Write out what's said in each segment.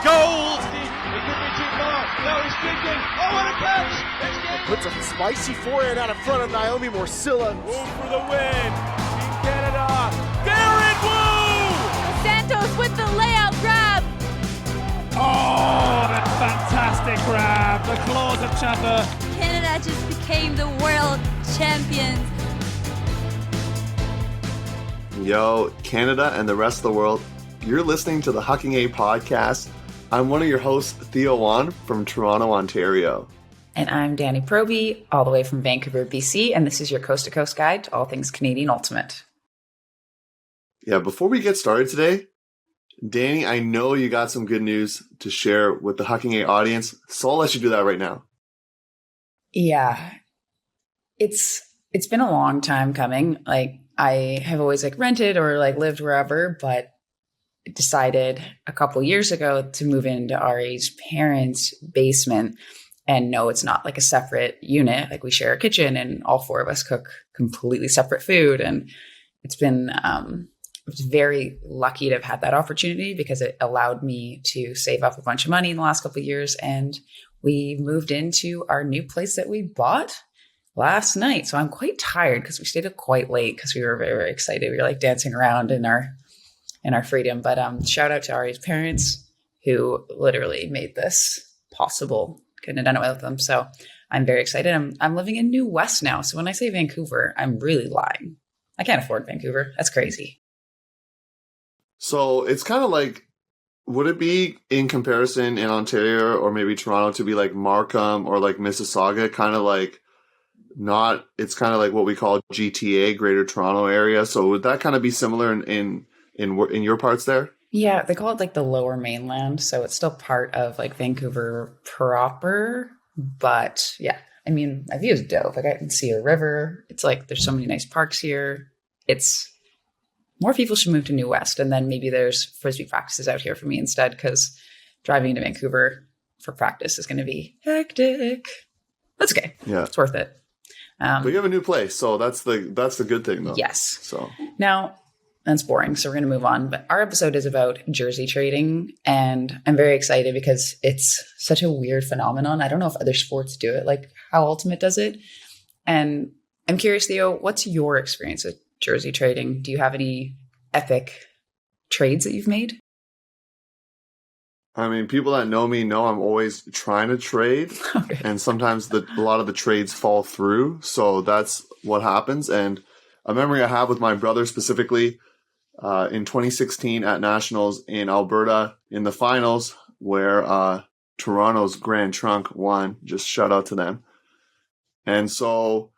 gold. He could be too far. No, he's digging. Oh, what a catch. Puts a spicy forehand out in front of Naomi Morcilla. Wu for the win. Team Canada. Darren Wu! Santos with the layout grab. Oh, that fantastic grab. The claws of Chaffer. Canada just became the world champions. Yo, Canada and the rest of the world. You're listening to the Huckin A podcast. I'm one of your hosts, Theo Wan from Toronto, Ontario. And I'm Danie Proby, all the way from Vancouver, BC, and this is your coast-to-coast guide to all things Canadian Ultimate. Yeah, before we get started today, Danie, I know you got some good news to share with the Huckin A audience, so I'll let you do that right now. Yeah, it's been a long time coming. Like, I have always rented or lived wherever, but decided a couple years ago to move into Ari's parents' basement. And no, it's not a separate unit. We share a kitchen and all four of us cook completely separate food. And it's been, I was very lucky to have had that opportunity because it allowed me to save up a bunch of money in the last couple of years. And we moved into our new place that we bought last night. So I'm quite tired because we stayed up quite late because we were very, very excited. We were dancing around in our freedom. But shout out to Ari's parents who literally made this possible. Couldn't have done it without them. So I'm very excited. I'm living in New West now. So when I say Vancouver, I'm really lying. I can't afford Vancouver. That's crazy. So it's kind of would it be in comparison in Ontario or maybe Toronto to be Markham or Mississauga, kind of not, it's kind of what we call GTA, Greater Toronto Area. So would that kind of be similar in your parts there? Yeah, they call it the Lower Mainland, so it's still part of Vancouver proper. But yeah, I mean, my view is dope. I can see a river. It's there's so many nice parks here. It's more people should move to New West, and then maybe there's frisbee practices out here for me instead. Because driving to Vancouver for practice is going to be hectic. That's okay. Yeah, it's worth it. But you have a new place, so that's the good thing, though. Yes. So now. That's boring, so we're going to move on. But our episode is about jersey trading, and I'm very excited because it's such a weird phenomenon. I don't know if other sports do it, like how Ultimate does it. And I'm curious, Theo, what's your experience with jersey trading? Do you have any epic trades that you've made? I mean, people that know me know I'm always trying to trade, okay. And sometimes a lot of the trades fall through, so that's what happens. And a memory I have with my brother specifically, in 2016 at Nationals in Alberta in the finals where Toronto's Grand Trunk won. Just shout out to them. And so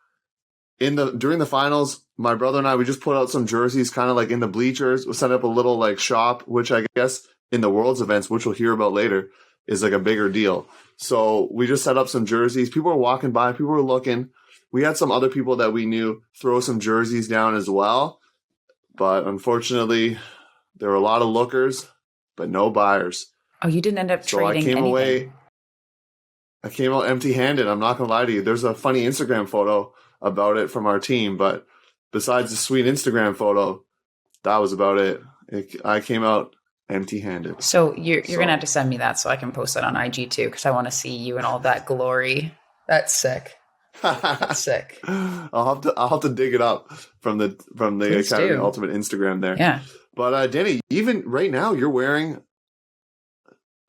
during the finals, my brother and I, we just put out some jerseys kind of in the bleachers. We set up a little shop, which I guess in the World's events, which we'll hear about later, is a bigger deal. So we just set up some jerseys. People were walking by, people were looking. We had some other people that we knew throw some jerseys down as well. But unfortunately, there were a lot of lookers, but no buyers. Oh, you didn't end up trading anything. I came out empty-handed. I'm not going to lie to you. There's a funny Instagram photo about it from our team. But besides the sweet Instagram photo, that was about it. I came out empty-handed. So you're going to have to send me that so I can post that on IG too, because I want to see you in all that glory. That's sick. That's sick. I'll have to dig it up from the Academy Ultimate Instagram there. Yeah. But Danie, even right now you're wearing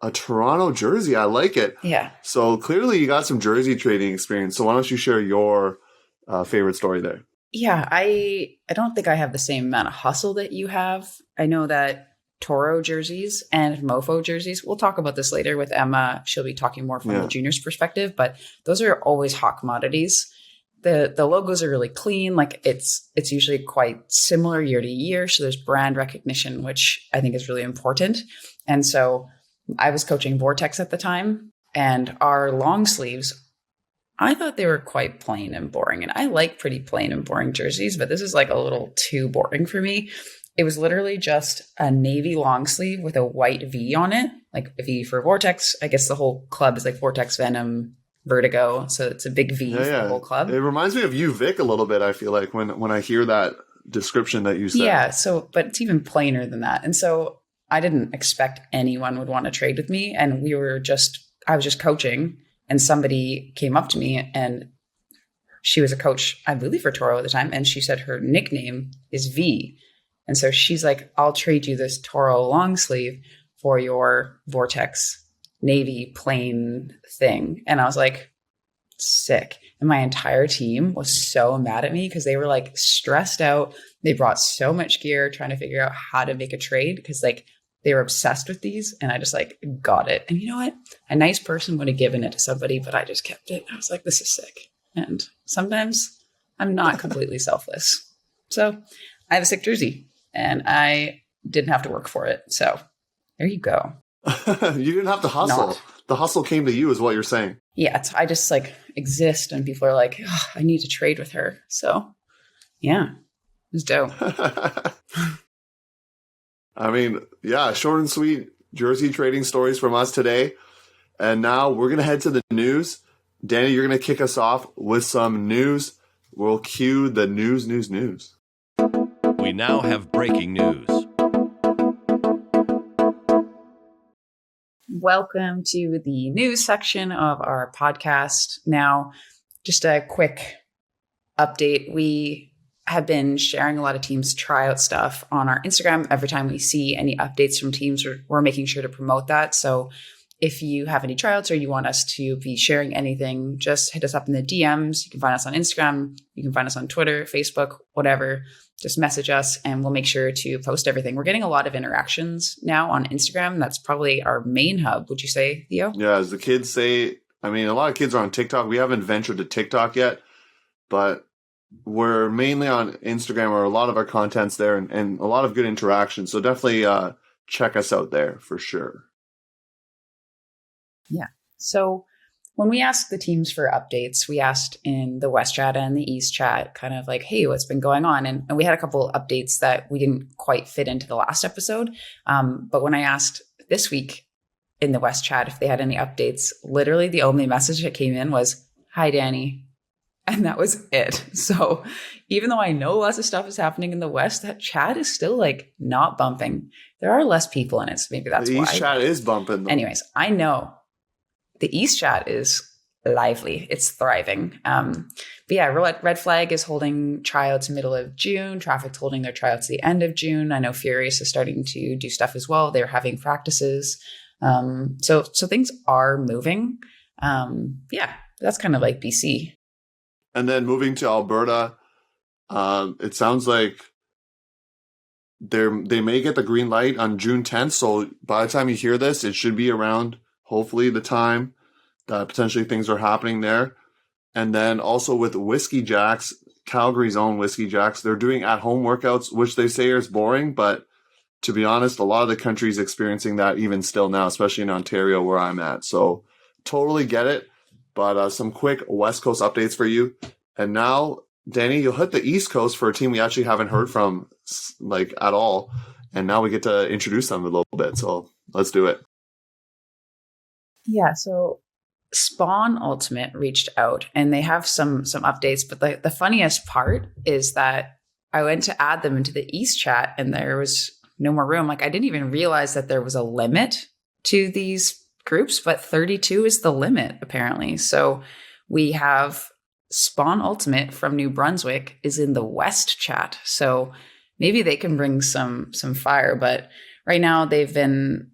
a Toronto jersey. I like it. Yeah. So clearly you got some jersey trading experience. So why don't you share your favorite story there? Yeah, I don't think I have the same amount of hustle that you have. I know that Toro jerseys and Mofo jerseys. We'll talk about this later with Emma. She'll be talking more from the juniors perspective, but those are always hot commodities. The logos are really clean. It's usually quite similar year to year. So there's brand recognition, which I think is really important. And so I was coaching Vortex at the time, and our long sleeves, I thought they were quite plain and boring. And I like pretty plain and boring jerseys, but this is a little too boring for me. It was literally just a navy long sleeve with a white V on it, a V for Vortex. I guess the whole club is Vortex, Venom, Vertigo. So it's a big V for the whole club. It reminds me of you, Vic, a little bit, I feel like, when I hear that description that you said. Yeah, but it's even plainer than that. And so I didn't expect anyone would want to trade with me. And I was just coaching, and somebody came up to me, and she was a coach, I believe, for Toro at the time. And she said her nickname is V. And so she's like, I'll trade you this Toro long sleeve for your Vortex navy plain thing. And I was like, sick. And my entire team was so mad at me because they were like stressed out. They brought so much gear trying to figure out how to make a trade because like they were obsessed with these. And I just like got it. And you know what? A nice person would have given it to somebody, but I just kept it. I was like, this is sick. And sometimes I'm not completely selfless. So I have a sick jersey and I didn't have to work for it. So there you go. You didn't have to hustle. The hustle came to you is what you're saying. Yeah. I just like exist and people are like, oh, I need to trade with her. So yeah, it's dope. I mean, yeah, short and sweet jersey trading stories from us today. And now we're going to head to the news. Danny, you're going to kick us off with some news. We'll cue the news. We now have breaking news. Welcome to the news section of our podcast. Now, just a quick update. We have been sharing a lot of teams' tryout stuff on our Instagram. Every time we see any updates from teams, we're making sure to promote that. So if you have any tryouts or you want us to be sharing anything, just hit us up in the DMs. You can find us on Instagram. You can find us on Twitter, Facebook, whatever. Just message us and we'll make sure to post everything. We're getting a lot of interactions now on Instagram. That's probably our main hub. Would you say, Theo? Yeah, as the kids say, I mean, a lot of kids are on TikTok. We haven't ventured to TikTok yet, but we're mainly on Instagram where a lot of our content's there and a lot of good interaction. So definitely check us out there for sure. Yeah. So when we asked the teams for updates, we asked in the West chat and the East chat kind of like, hey, what's been going on? And we had a couple updates that we didn't quite fit into the last episode. But when I asked this week in the West chat if they had any updates, literally the only message that came in was, hi, Danny. And that was it. So even though I know lots of stuff is happening in the West, that chat is still like not bumping. There are less people in it. So maybe that's why. The East chat is bumping though. Anyways, I know. The East chat is lively. It's thriving. But yeah, Red Flag is holding tryouts middle of June. Traffic's holding their tryouts the end of June. I know Furious is starting to do stuff as well. They're having practices. So things are moving. Yeah, that's kind of like BC. And then moving to Alberta, it sounds like they may get the green light on June 10th. So by the time you hear this, it should be around hopefully the time that potentially things are happening there. And then also with Whiskey Jacks, Calgary's own Whiskey Jacks, they're doing at-home workouts, which they say is boring. But to be honest, a lot of the country is experiencing that even still now, especially in Ontario where I'm at. So totally get it. But some quick West Coast updates for you. And now, Danny, you'll hit the East Coast for a team we actually haven't heard from like at all. And now we get to introduce them a little bit. So let's do it. Yeah, so Spawn Ultimate reached out and they have some updates. But the funniest part is that I went to add them into the East chat and there was no more room. Like I didn't even realize that there was a limit to these groups, but 32 is the limit apparently. So we have Spawn Ultimate from New Brunswick is in the West chat. So maybe they can bring some fire, but right now they've been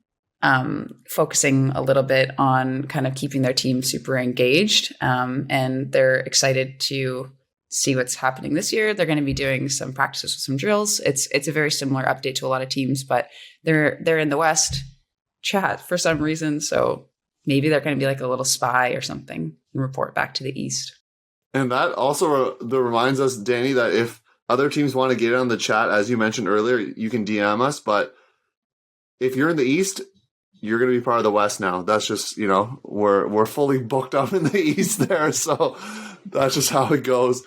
focusing a little bit on kind of keeping their team super engaged. And they're excited to see what's happening this year. They're going to be doing some practices with some drills. It's a very similar update to a lot of teams, but they're in the West chat for some reason. So maybe they're going to be like a little spy or something and report back to the East. And that also reminds us, Danny, that if other teams want to get on the chat, as you mentioned earlier, you can DM us. But if you're in the East, you're going to be part of the West now. That's just, we're fully booked up in the East there. So that's just how it goes.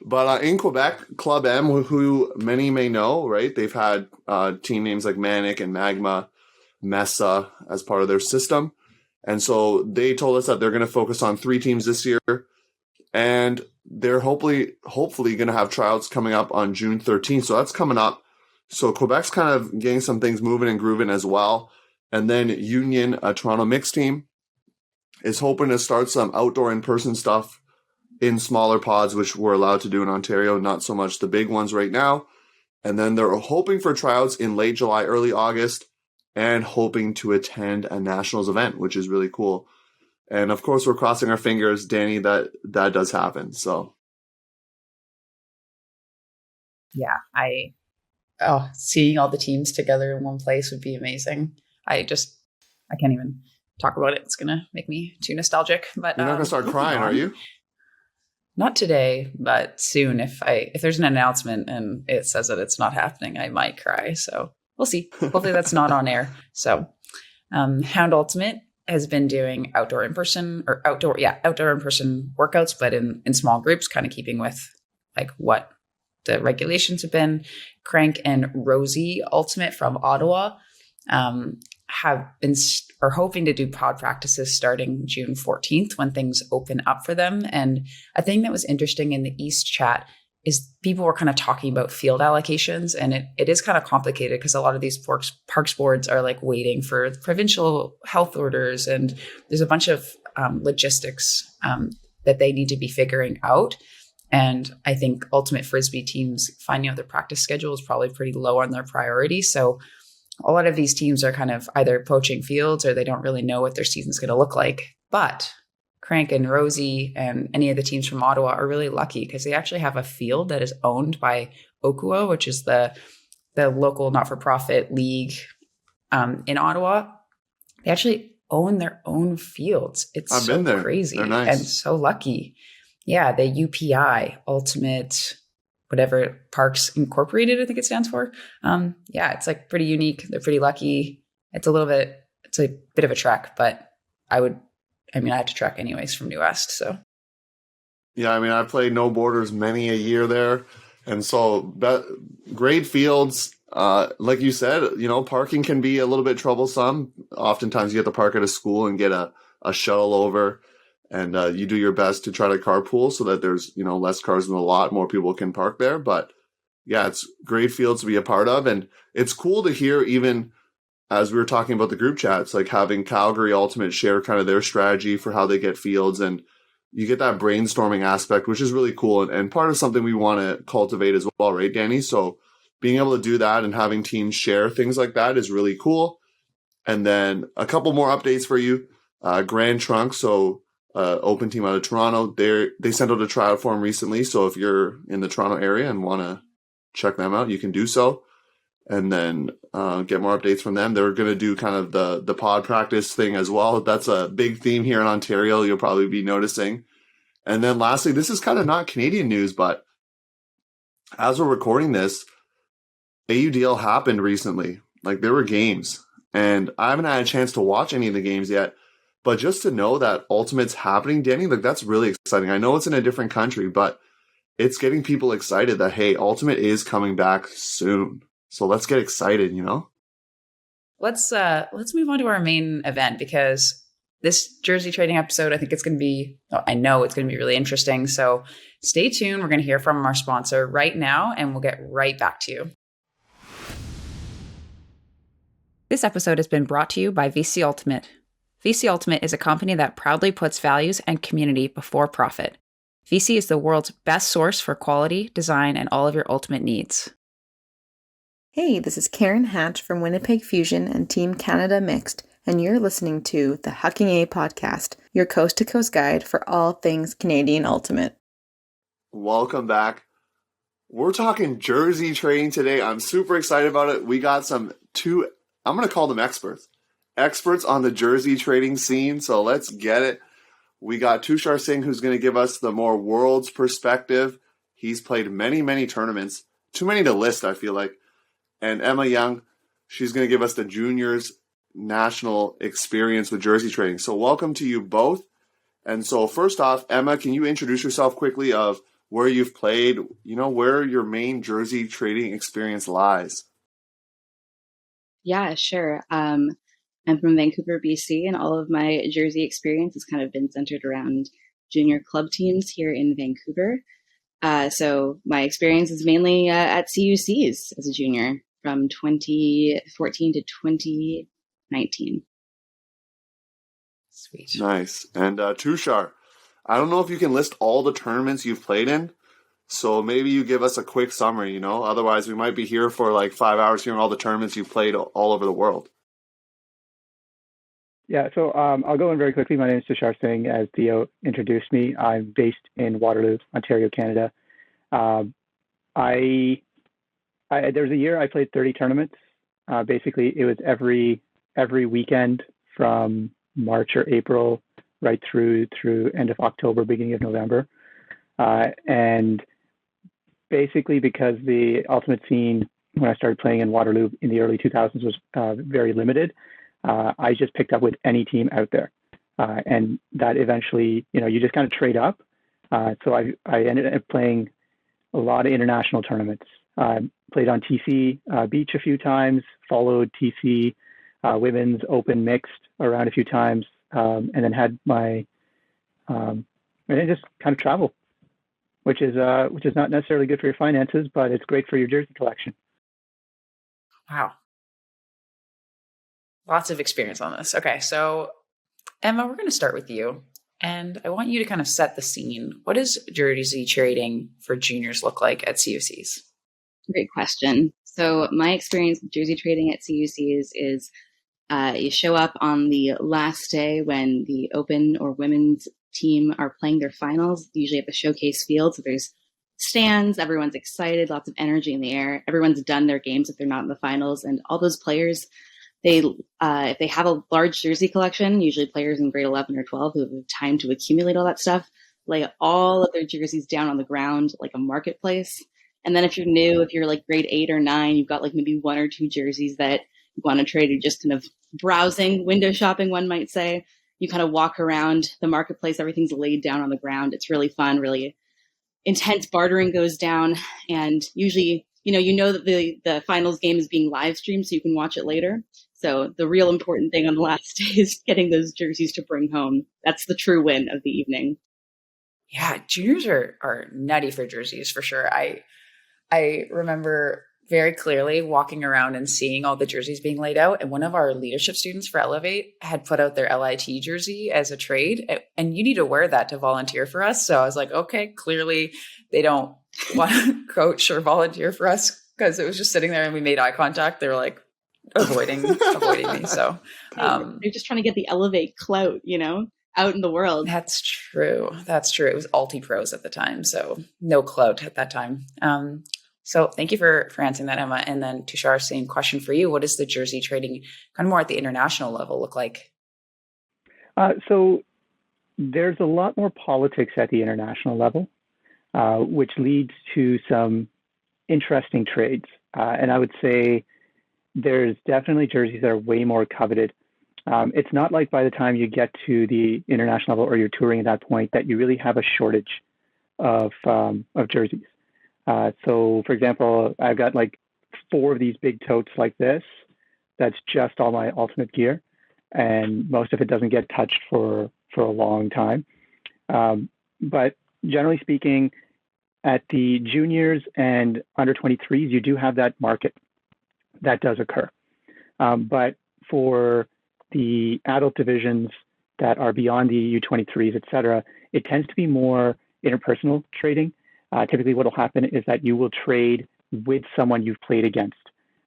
But in Quebec, Club M, who many may know, right? They've had team names like Manic and Magma, Mesa as part of their system. And so they told us that they're going to focus on 3 teams this year. And they're hopefully going to have tryouts coming up on June 13th. So that's coming up. So Quebec's kind of getting some things moving and grooving as well. And then Union, a Toronto mixed team, is hoping to start some outdoor in-person stuff in smaller pods, which we're allowed to do in Ontario, not so much the big ones right now. And then they're hoping for tryouts in late July, early August, and hoping to attend a nationals event, which is really cool. And of course, we're crossing our fingers, Danie, that does happen. So, Yeah, seeing all the teams together in one place would be amazing. I can't even talk about it. It's going to make me too nostalgic. But you're not going to start crying, are you? Not today, but soon. If there's an announcement and it says that it's not happening, I might cry. So we'll see. Hopefully that's not on air. So Hound Ultimate has been doing outdoor in-person workouts, but in small groups, kind of keeping with like what the regulations have been. Crank and Rosie Ultimate from Ottawa are hoping to do pod practices starting June 14th when things open up for them. And a thing that was interesting in the East chat is people were kind of talking about field allocations, and it is kind of complicated because a lot of these parks boards are like waiting for provincial health orders, and there's a bunch of logistics that they need to be figuring out. And I think ultimate Frisbee teams finding out their practice schedule is probably pretty low on their priority. So a lot of these teams are kind of either poaching fields or they don't really know what their season's going to look like. But Crank and Rosie and any of the teams from Ottawa are really lucky because they actually have a field that is owned by Okua, which is the local not-for-profit league in Ottawa. They actually own their own fields. It's been there. Crazy. They're nice. And so lucky. Yeah, the UPI, Ultimate, whatever, Parks Incorporated, I think it stands for. Yeah, it's like pretty unique. They're pretty lucky. It's a bit of a trek, but I had to trek anyways from New West. So, yeah, I played No Borders many a year there. And so great fields. Like you said, parking can be a little bit troublesome. Oftentimes you have to park at a school and get a shuttle over. And you do your best to try to carpool so that there's, less cars in the lot, more people can park there. But yeah, it's great fields to be a part of. And it's cool to hear, even as we were talking about the group chats, like having Calgary Ultimate share kind of their strategy for how they get fields. And you get that brainstorming aspect, which is really cool. And part of something we want to cultivate as well, right, Danie? So being able to do that and having teams share things like that is really cool. And then a couple more updates for you. Grand Trunk, so open team out of Toronto. They sent out a tryout form recently, so if you're in the Toronto area and want to check them out, you can do so. And then get more updates from them. They're going to do kind of the pod practice thing as well. That's a big theme here in Ontario, you'll probably be noticing. And then lastly, this is kind of not Canadian news, but as we're recording this, AUDL happened recently. Like, there were games, and I haven't had a chance to watch any of the games yet. But just to know that Ultimate's happening, Danie, like, that's really exciting. I know it's in a different country, but it's getting people excited that, hey, Ultimate is coming back soon. So let's get excited, Let's move on to our main event, because this jersey trading episode, I know it's going to be really interesting. So stay tuned. We're going to hear from our sponsor right now, and we'll get right back to you. This episode has been brought to you by VC Ultimate. VC Ultimate is a company that proudly puts values and community before profit. VC is the world's best source for quality, design, and all of your ultimate needs. Hey, this is Karen Hatch from Winnipeg Fusion and Team Canada Mixed, and you're listening to the Huckin A podcast, your coast-to-coast guide for all things Canadian Ultimate. Welcome back. We're talking jersey trading today. I'm super excited about it. We got I'm going to call them experts on the jersey trading scene. So let's get it. We got Tushar Singh, who's going to give us the more world's perspective. He's played many, many tournaments. Too many to list, I feel like. And Emma Young, she's going to give us the juniors national experience with jersey trading. So welcome to you both. And so first off, Emma, can you introduce yourself quickly of where you've played, where your main jersey trading experience lies? Yeah, sure. I'm from Vancouver, BC, and all of my jersey experience has kind of been centered around junior club teams here in Vancouver. So my experience is mainly at CUCs as a junior from 2014 to 2019. Sweet. Nice. And Tushar, I don't know if you can list all the tournaments you've played in, so maybe you give us a quick summary, you know? Otherwise, we might be here for like 5 hours hearing all the tournaments you've played all over the world. Yeah, so I'll go in very quickly. My name is Tushar Singh, as Theo introduced me. I'm based in Waterloo, Ontario, Canada. There was a year I played 30 tournaments. Basically, it was every weekend from March or April right through end of October, beginning of November. And basically, because the ultimate scene when I started playing in Waterloo in the early 2000s was very limited, I just picked up with any team out there. And that eventually, you just kind of trade up. So I ended up playing a lot of international tournaments. Played on TC Beach a few times, followed TC Women's Open Mixed around a few times, and then had my, and then just kind of travel, which is not necessarily good for your finances, but it's great for your jersey collection. Wow. Lots of experience on this. Okay, so Emma, we're going to start with you. And I want you to kind of set the scene. What does jersey trading for juniors look like at CUCs? Great question. So my experience with jersey trading at CUCs is you show up on the last day when the open or women's team are playing their finals, usually at the showcase field. So there's stands, everyone's excited, lots of energy in the air. Everyone's done their games if they're not in the finals. And all those players, if they have a large jersey collection, usually players in grade 11 or 12 who have time to accumulate all that stuff, lay all of their jerseys down on the ground like a marketplace. And then if you're new, if you're like grade 8 or 9, you've got like maybe 1 or 2 jerseys that you want to trade. You're just kind of browsing, window shopping, one might say. You kind of walk around the marketplace. Everything's laid down on the ground. It's really fun, really intense bartering goes down. And usually, you know that the finals game is being live streamed so you can watch it later. So the real important thing on the last day is getting those jerseys to bring home. That's the true win of the evening. Yeah, juniors are nutty for jerseys for sure. I remember very clearly walking around and seeing all the jerseys being laid out. And one of our leadership students for Elevate had put out their LIT jersey as a trade. And you need to wear that to volunteer for us. So I was like, okay, clearly they don't want to coach or volunteer for us because it was just sitting there and we made eye contact. They were like avoiding me. So they're just trying to get the Elevate clout, out in the world. That's true. It was Alti Pros at the time. So no clout at that time. So thank you for answering that, Emma. And then Tushar, same question for you. What does the jersey trading kind of more at the international level look like? So there's a lot more politics at the international level, which leads to some interesting trades. And I would say there's definitely jerseys that are way more coveted. It's not like by the time you get to the international level or you're touring at that point that you really have a shortage of jerseys. So, for example, I've got like 4 of these big totes like this. That's just all my ultimate gear, and most of it doesn't get touched for a long time. But generally speaking, at the juniors and under 23s, you do have that market that does occur. But for the adult divisions that are beyond the U23s, et cetera, it tends to be more interpersonal trading. Typically what will happen is that you will trade with someone you've played against.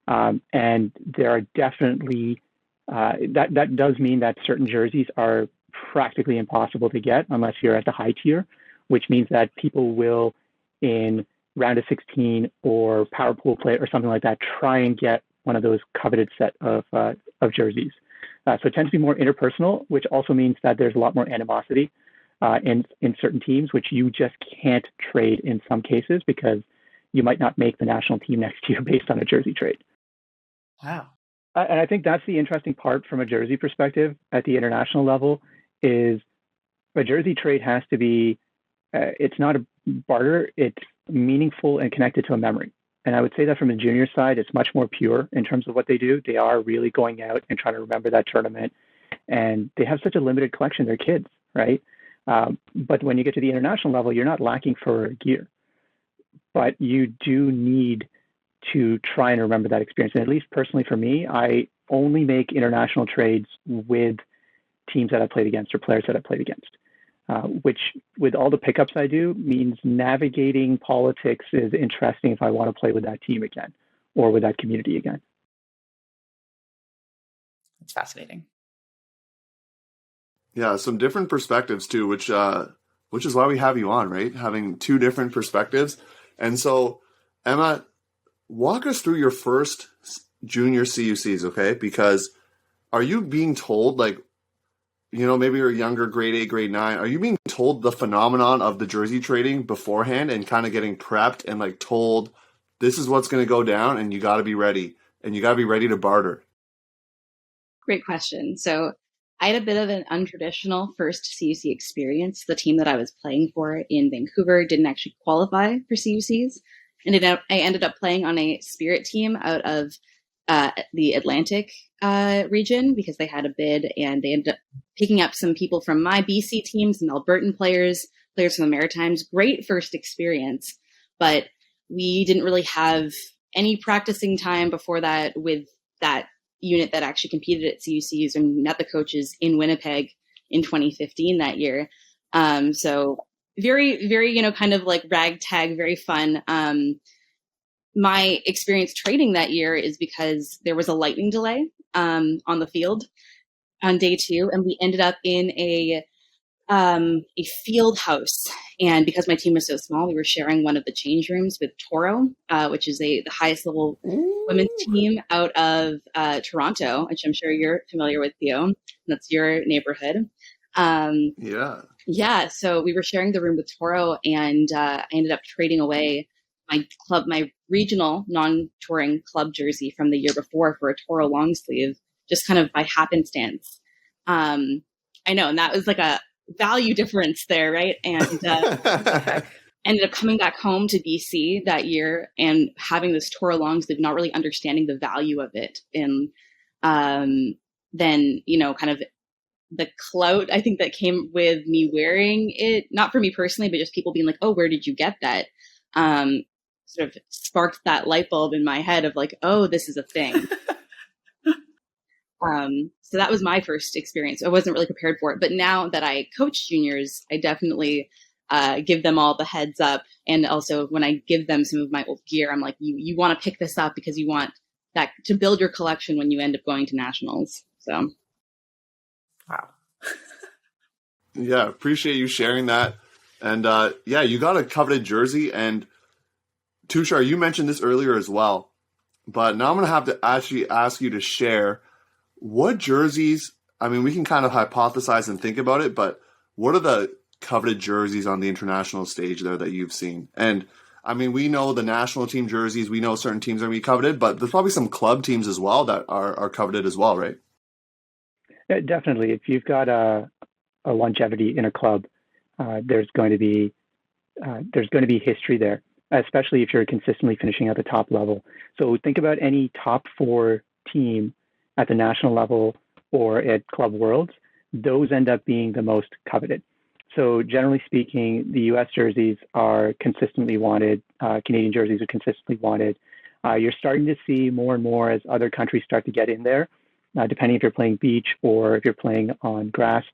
And there are definitely, that does mean that certain jerseys are practically impossible to get unless you're at the high tier, which means that people will, in round of 16 or power pool play or something like that, try and get one of those coveted set of jerseys. So it tends to be more interpersonal, which also means that there's a lot more animosity in certain teams, which you just can't trade in some cases because you might not make the national team next year based on a jersey trade. Wow. And I think that's the interesting part from a jersey perspective at the international level is a jersey trade has to be, it's not a barter, it's meaningful and connected to a memory. And I would say that from the junior side, it's much more pure in terms of what they do. They are really going out and trying to remember that tournament. And they have such a limited collection. They're kids, right? But when you get to the international level, you're not lacking for gear. But you do need to try and remember that experience. And at least personally for me, I only make international trades with teams that I played against or players that I played against, which with all the pickups I do means navigating politics is interesting if I want to play with that team again or with that community again. It's fascinating. Yeah, some different perspectives too, which is why we have you on, right? Having two different perspectives. And so, Emma, walk us through your first junior CUCs, okay? Because are you being told, like, you know, maybe you're younger, grade 8, grade 9, are you being told the phenomenon of the jersey trading beforehand and kind of getting prepped and like told this is what's going to go down and you got to be ready and you got to be ready to barter? Great question. So I had a bit of an untraditional first CUC experience. The team that I was playing for in Vancouver didn't actually qualify for CUCs. And I ended up playing on a Spirit team out of the Atlantic region because they had a bid, and they ended up picking up some people from my BC team, some Albertan players from the Maritimes. Great first experience, but we didn't really have any practicing time before that with that unit that actually competed at CUCs and met the coaches in Winnipeg in 2015 that year. So very, very, you know, kind of like ragtag, very fun. My experience trading that year is because there was a lightning delay on the field on day 2, and we ended up in a field house. And because my team was so small, we were sharing one of the change rooms with Toro, which is the highest level women's team out of Toronto, which I'm sure you're familiar with, Theo. That's your neighborhood. Yeah. So we were sharing the room with Toro, and I ended up trading away my regional non-touring club jersey from the year before for a Toro long sleeve, just kind of by happenstance. I know, and that was like a value difference there, right? And ended up coming back home to BC that year and having this Toro long sleeve, not really understanding the value of it. And then, you know, kind of the clout, I think, that came with me wearing it, not for me personally, but just people being like, oh, where did you get that? Sort of sparked that light bulb in my head of like, oh, this is a thing. So that was my first experience. I wasn't really prepared for it. But now that I coach juniors, I definitely give them all the heads up. And also when I give them some of my old gear, I'm like, you want to pick this up because you want that to build your collection when you end up going to nationals. So. Wow. Yeah, appreciate you sharing that. And yeah, you got a coveted jersey. And Tushar, you mentioned this earlier as well. But now I'm going to have to actually ask you to share what jerseys, I mean, we can kind of hypothesize and think about it, but what are the coveted jerseys on the international stage there that you've seen? And I mean, we know the national team jerseys, we know certain teams are going to be coveted, but there's probably some club teams as well that are coveted as well, right? Yeah, definitely. If you've got a longevity in a club, there's going to be history there, especially if you're consistently finishing at the top level. So think about any top 4 team at the national level or at Club Worlds. Those end up being the most coveted. So generally speaking, the US jerseys are consistently wanted. Canadian jerseys are consistently wanted. You're starting to see more and more as other countries start to get in there, depending if you're playing beach or if you're playing on grass,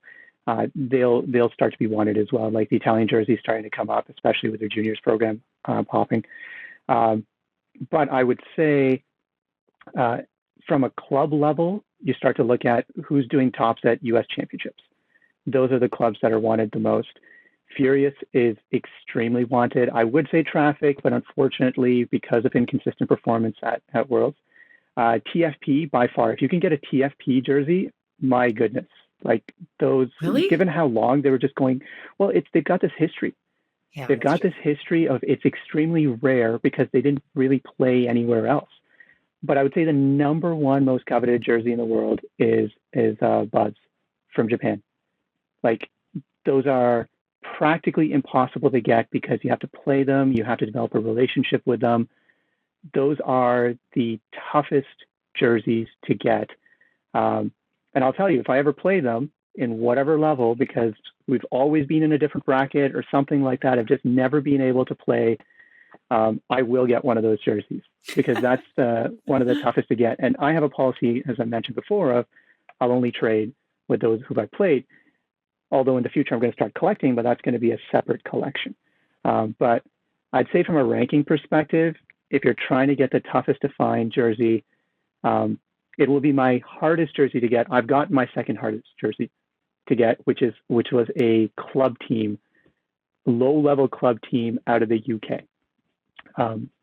they'll start to be wanted as well. Like the Italian jerseys starting to come up, especially with their juniors program popping. But I would say from a club level, you start to look at who's doing tops at US championships. Those are the clubs that are wanted the most. Furious is extremely wanted. I would say Traffic, but unfortunately, because of inconsistent performance at Worlds, TFP by far. If you can get a TFP jersey, my goodness, like those. Really? Given how long they were just going, well, they've got this history. Yeah, they've got this history of it's extremely rare because they didn't really play anywhere else. But I would say the number 1 most coveted jersey in the world is Buzz from Japan. Like those are practically impossible to get because you have to play them, you have to develop a relationship with them. Those are the toughest jerseys to get. And I'll tell you, if I ever play them in whatever level, because we've always been in a different bracket or something like that, I've just never been able to play I will get one of those jerseys because that's one of the toughest to get. And I have a policy, as I mentioned before, of I'll only trade with those who I've played. Although in the future I'm going to start collecting, but that's going to be a separate collection. But I'd say from a ranking perspective, if you're trying to get the toughest to find jersey, it will be my hardest jersey to get. I've got my second hardest jersey to get, which was a club team, low-level club team out of the UK.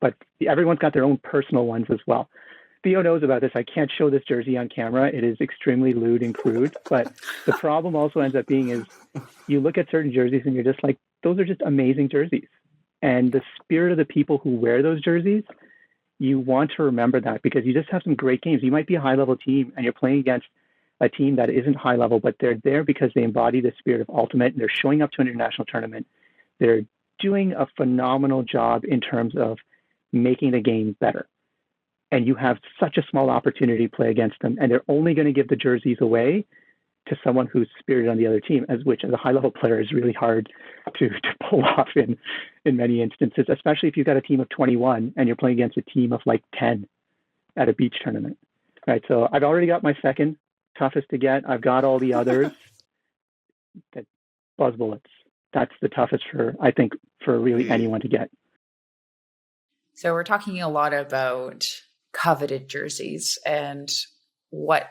But everyone's got their own personal ones as well. Theo knows about this. I can't show this jersey on camera. It is extremely lewd and crude. But the problem also ends up being is you look at certain jerseys and you're just like, those are just amazing jerseys. And the spirit of the people who wear those jerseys, you want to remember that because you just have some great games. You might be a high-level team and you're playing against a team that isn't high-level, but they're there because they embody the spirit of ultimate and they're showing up to an international tournament. They're doing a phenomenal job in terms of making the game better. And you have such a small opportunity to play against them. And they're only going to give the jerseys away to someone who's spirited on the other team, which as a high-level player is really hard to pull off in many instances, especially if you've got a team of 21 and you're playing against a team of like 10 at a beach tournament. Right. So I've already got my second toughest to get. I've got all the others. That buzz bullets. That's the toughest I think, for really anyone to get. So we're talking a lot about coveted jerseys, and what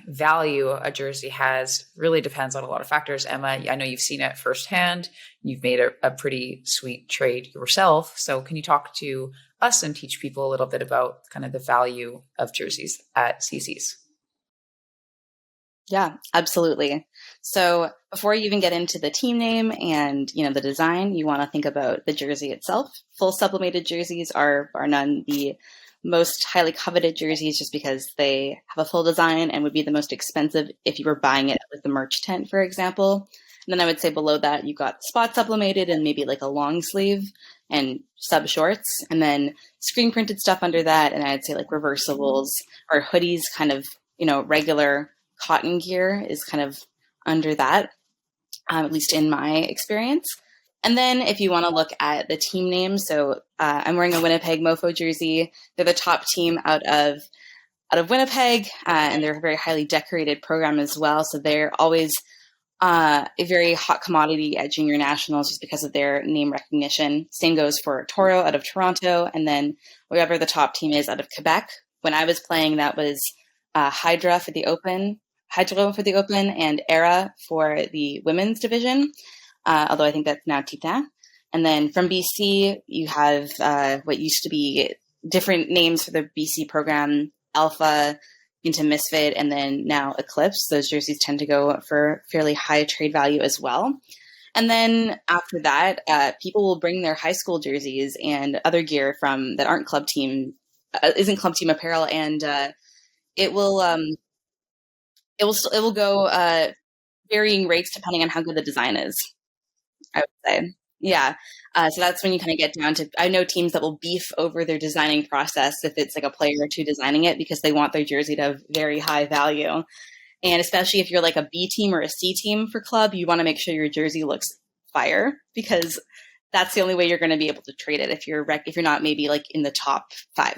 value a jersey has really depends on a lot of factors. Emma, I know you've seen it firsthand. You've made a pretty sweet trade yourself. So can you talk to us and teach people a little bit about kind of the value of jerseys at CCs? Yeah, absolutely. So before you even get into the team name and, the design, you want to think about the jersey itself. Full sublimated jerseys are, bar none, the most highly coveted jerseys just because they have a full design and would be the most expensive if you were buying it with the merch tent, for example. And then I would say below that, you've got spot sublimated and maybe like a long sleeve and sub shorts, and then screen printed stuff under that. And I'd say like reversibles or hoodies, kind of, regular cotton gear is kind of under that, at least in my experience. And then if you want to look at the team name, so I'm wearing a Winnipeg Mofo jersey. They're the top team out of Winnipeg, and they're a very highly decorated program as well. So they're always a very hot commodity at junior nationals just because of their name recognition. Same goes for Toro out of Toronto, and then whoever the top team is out of Quebec. When I was playing, that was Hydro for the Open, and Era for the women's division. Although I think that's now Titan. And then from BC, you have what used to be different names for the BC program, Alpha into Misfit, and then now Eclipse. Those jerseys tend to go for fairly high trade value as well. And then after that, people will bring their high school jerseys and other gear from that aren't club team, isn't club team apparel, and it will go varying rates depending on how good the design is, I would say. Yeah. So that's when you kind of get down to, I know teams that will beef over their designing process if it's like a player or two designing it because they want their jersey to have very high value. And especially if you're like a B team or a C team for club, you want to make sure your jersey looks fire because that's the only way you're going to be able to trade it if you're not maybe like in the top 5.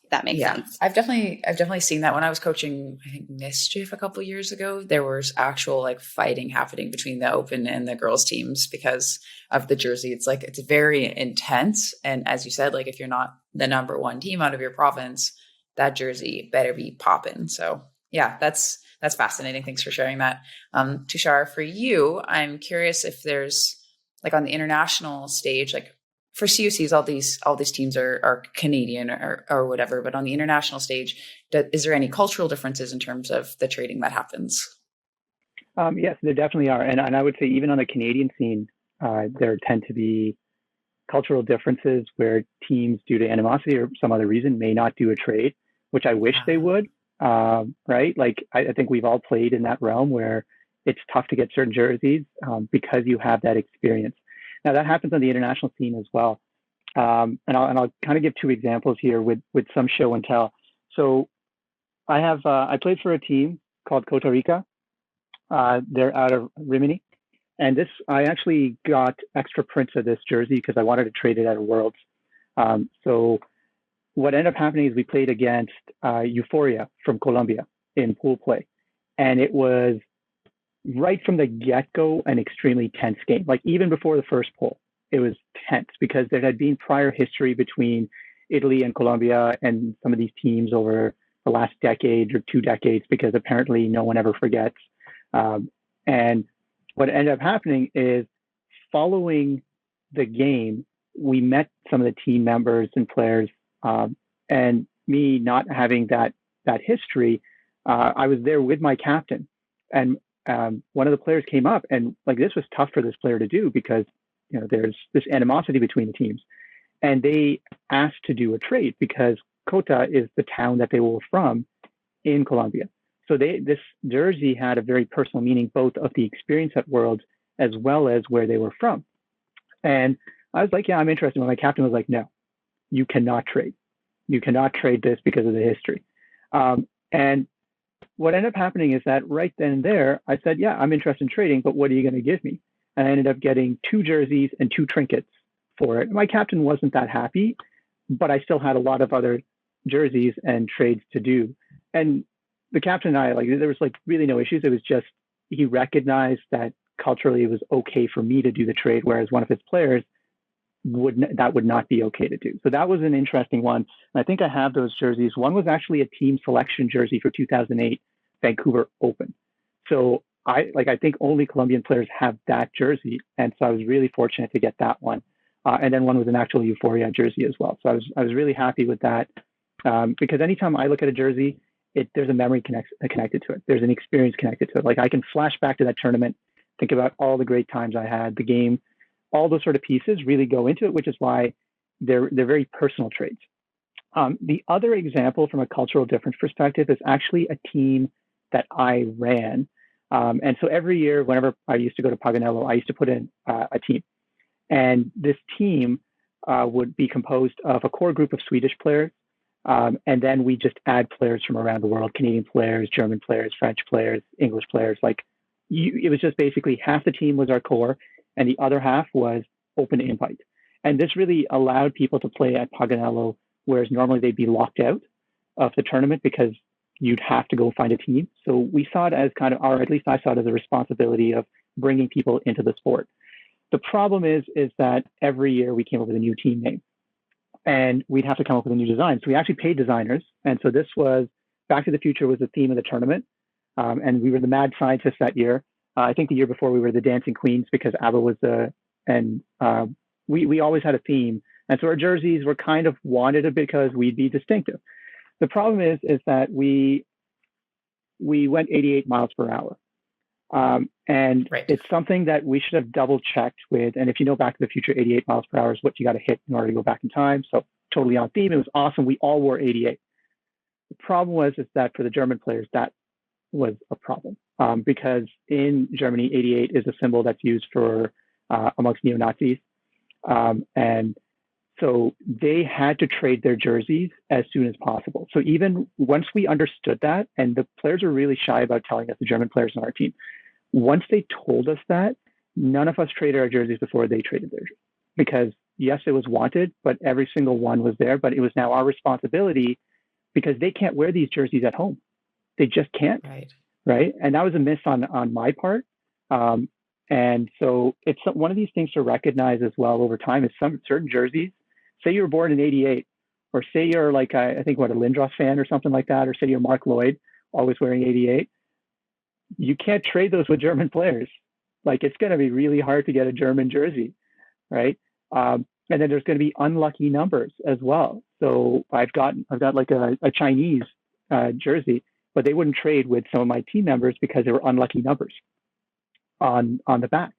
That makes sense. I've definitely seen that when I was coaching, I think Mischief a couple years ago. There was actual like fighting happening between the open and the girls teams because of the jersey. It's very intense. And as you said, like if you're not the number one team out of your province, that jersey better be popping. So yeah, that's fascinating. Thanks for sharing that. Tushar, for you, I'm curious if there's like on the international stage, like for CUCs, all these teams are Canadian or whatever, but on the international stage, is there any cultural differences in terms of the trading that happens? Yes, there definitely are. And I would say even on the Canadian scene, there tend to be cultural differences where teams, due to animosity or some other reason, may not do a trade, which I wish they would, right? Like I think we've all played in that realm where it's tough to get certain jerseys because you have that experience. Now that happens on the international scene as well. And I'll kind of give 2 examples here with some show and tell. So I played for a team called Costa Rica. They're out of Rimini. And I actually got extra prints of this jersey because I wanted to trade it at a Worlds. So what ended up happening is we played against Euphoria from Colombia in pool play. And it was right from the get-go an extremely tense game. Like even before the first poll, it was tense because there had been prior history between Italy and Colombia and some of these teams over the last decade or 2 decades, because apparently no one ever forgets. And what ended up happening is following the game, we met some of the team members and players, and me not having that history, I was there with my captain, and one of the players came up, and like this was tough for this player to do because there's this animosity between the teams, and they asked to do a trade because Cota is the town that they were from in Colombia. So this jersey had a very personal meaning, both of the experience at Worlds as well as where they were from. And I was like, yeah, I'm interested. But my captain was like, no, you cannot trade. You cannot trade this because of the history. And what ended up happening is that right then and there, I said, yeah, I'm interested in trading, but what are you going to give me? And I ended up getting 2 jerseys and 2 trinkets for it. My captain wasn't that happy, but I still had a lot of other jerseys and trades to do. And the captain and I, there was really no issues. It was just, he recognized that culturally it was okay for me to do the trade, whereas one of his players would not be okay to do. So that was an interesting one. And I think I have those jerseys. One was actually a team selection jersey for 2008 Vancouver Open. So I think only Colombian players have that jersey. And so I was really fortunate to get that one. And then one was an actual Euphoria jersey as well. So I was really happy with that, because anytime I look at a jersey, there's a memory connected to it. There's an experience connected to it. Like I can flash back to that tournament, think about all the great times I had, the game, all those sort of pieces really go into it, which is why they're very personal trades. The other example from a cultural difference perspective is actually a team that I ran. And so every year, whenever I used to go to Paganello, I used to put in a team. And this team would be composed of a core group of Swedish players. And then we just add players from around the world, Canadian players, German players, French players, English players. It was just basically half the team was our core and the other half was open invite. And this really allowed people to play at Paganello, whereas normally they'd be locked out of the tournament because you'd have to go find a team. So we saw it as kind of, or at least I saw it as a responsibility of bringing people into the sport. The problem is that every year we came up with a new team name and we'd have to come up with a new design. So we actually paid designers. And so this was Back to the Future was the theme of the tournament. And we were the mad scientists that year. I think the year before we were the dancing queens because ABBA was we always had a theme. And so our jerseys were kind of wanted it because we'd be distinctive. The problem is that we went 88 miles per hour. And right. It's something that we should have double checked with. And if you know Back to the Future, 88 miles per hour is what you got to hit in order to go back in time. So totally on theme. It was awesome. We all wore 88. The problem is that for the German players, that was a problem because in Germany, 88 is a symbol that's used for amongst neo-Nazis. And so they had to trade their jerseys as soon as possible. So even once we understood that, and the players were really shy about telling us, the German players on our team, once they told us that, none of us traded our jerseys before they traded theirs. Because yes, it was wanted, but every single one was there. But it was now our responsibility because they can't wear these jerseys at home. They just can't. Right. And that was a miss on my part. And so it's one of these things to recognize as well over time is some certain jerseys, say you were born in 88, or say you're like, I think a Lindros fan or something like that, or say you're Mark Lloyd, always wearing 88. You can't trade those with German players. It's going to be really hard to get a German jersey, right? And then there's going to be unlucky numbers as well. So I've got like a Chinese jersey, but they wouldn't trade with some of my team members because they were unlucky numbers on the back,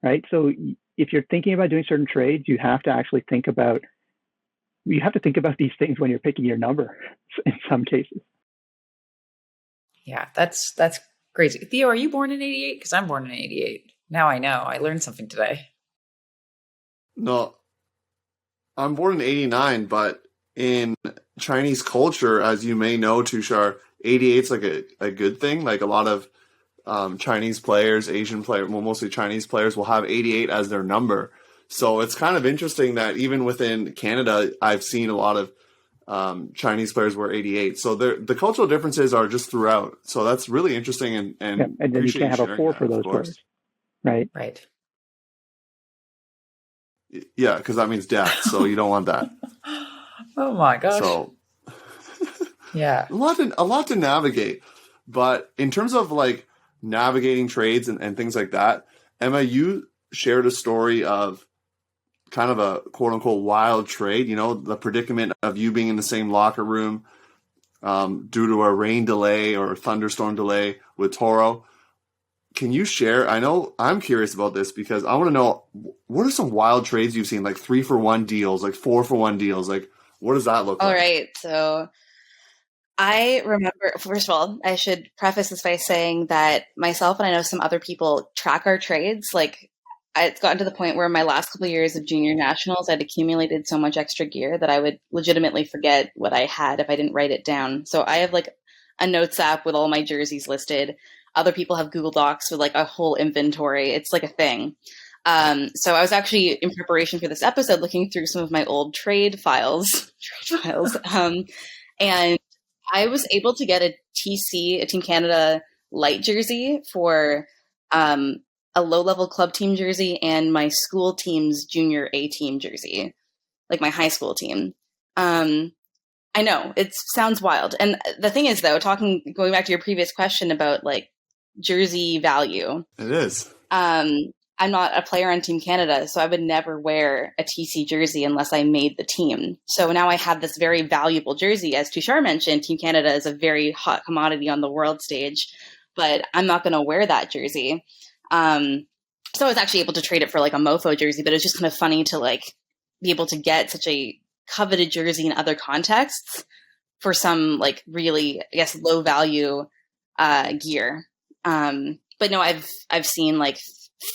right? So if you're thinking about doing certain trades, you have to actually think about these things when you're picking your number in some cases. Yeah, that's crazy. Theo, are you born in 88? Because I'm born in 88. Now I know. I learned something today. No, I'm born in 89, but in Chinese culture, as you may know, Tushar, 88 is like a good thing. Like a lot of Chinese players, Asian players, well, mostly Chinese players will have 88 as their number. So it's kind of interesting that even within Canada, I've seen a lot of Chinese players wear 88. So the cultural differences are just throughout. So that's really interesting, and and then you can't have a 4 for those players, right? Right. Yeah, because that means death. So you don't want that. Oh my gosh. So yeah, a lot to navigate. But in terms of like navigating trades and things like that, Emma, you shared a story of kind of a quote unquote wild trade, the predicament of you being in the same locker room due to a rain delay or a thunderstorm delay with Toro. Can you share? I know I'm curious about this because I want to know, what are some wild trades you've seen, like 3-for-1 deals, like 4-for-1 deals? Like, what does that look like? All right. So I remember, first of all, I should preface this by saying that myself and I know some other people track our trades. Like, it's gotten to the point where my last couple of years of junior nationals, I'd accumulated so much extra gear that I would legitimately forget what I had if I didn't write it down. So I have like a notes app with all my jerseys listed. Other people have Google Docs with like a whole inventory. It's like a thing. So I was actually in preparation for this episode looking through some of my old trade files, and I was able to get a Team Canada light jersey for a low-level club team jersey and my school team's junior A team jersey, like my high school team. I know, it sounds wild. And the thing is, though, going back to your previous question about like jersey value. It is. I'm not a player on Team Canada, so I would never wear a TC jersey unless I made the team. So now I have this very valuable jersey. As Tushar mentioned, Team Canada is a very hot commodity on the world stage, but I'm not going to wear that jersey. So I was actually able to trade it for like a mofo jersey, but it's just kind of funny to like be able to get such a coveted jersey in other contexts for some like really, I guess, low value gear. But no, I've seen like